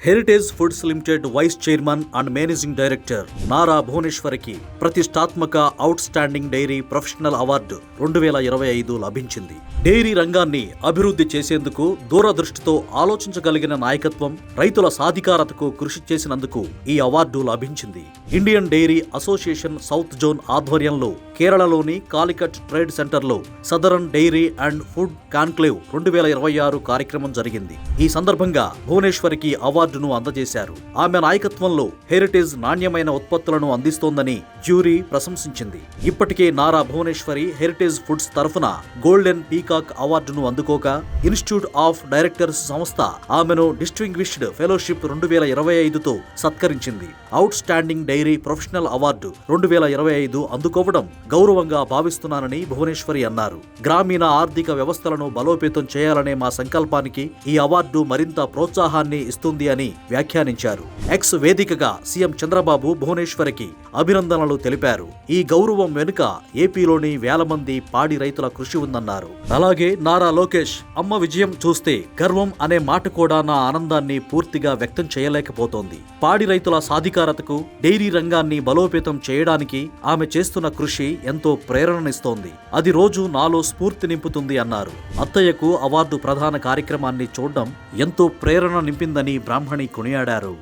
Heritage Foods Limited vice chairman and managing director Nara భువనేశ్వరికి ప్రతిష్టాత్మక outstanding dairy professional award 2025 లభించింది. Dairy రంగాన్ని అభివృద్ధి చేసేందుకు దూరదృష్టితో ఆలోచించగలిగిన నాయకత్వం, రైతుల సాధికారతకు కృషి చేసినందుకు ఈ అవార్డు లభించింది. Indian dairy association south zone ఆధ్వర్యంలో కేరళలోని కాలికట్ ట్రేడ్ సెంటర్లో southern dairy and food conclave 2026 కార్యక్రమం జరిగింది. ఈ సందర్భంగా భువనేశ్వరికి అవార్డును అందజేశారు. ఆమె నాయకత్వంలో హెరిటేజ్ నాణ్యమైన ఉత్పత్తులను అందిస్తోందని జ్యూరీ ప్రశంసించింది. ఇప్పటికే నారా భువనేశ్వరి హెరిటేజ్ ఫుడ్స్ తరఫున గోల్డెన్ పీకాక్ అవార్డును అందుకోక ఇన్స్టిట్యూట్ ఆఫ్ డైరెక్టర్స్ సంస్థ ఆమెను డిస్టింగ్విష్డ్ ఫెలోషిప్ 2025తో సత్కరించింది. Outstanding dairy professional award 2025 అందుకోవడం గౌరవంగా భావిస్తున్నానని భువనేశ్వరి అన్నారు. గ్రామీణ ఆర్థిక వ్యవస్థలను బలోపేతం చేయాలనే మా సంకల్పానికి ఈ అవార్డు మరింత ప్రోత్సాహాన్ని ఇస్తుంది అని వ్యాఖ్యానించారు. ఎక్స్ వేదికగా సీఎం చంద్రబాబు భువనేశ్వరికి అభినందనలు తెలిపారు. ఈ గౌరవం వెనుక ఏపీలోని వేల మంది పాడి రైతుల కృషి ఉందన్నారు. అలాగే నారా లోకేష్ అమ్మ విజయం చూస్తే గర్వం అనే మాట కూడా నా ఆనందాన్ని పూర్తిగా వ్యక్తం చేయలేకపోతోంది. పాడి రైతుల సాధికారతకు, డైరీ రంగాన్ని బలోపేతం చేయడానికి ఆమె చేస్తున్న కృషి ఎంతో ప్రేరణనిస్తోంది. అది రోజు నాలో స్ఫూర్తి నింపుతుంది అన్నారు. అత్తయ్యకు అవార్డు ప్రధాన కార్యక్రమాన్ని చూడడం ఎంతో ప్రేరణ నింపిందని బ్రాహ్మణి కొనియాడారు.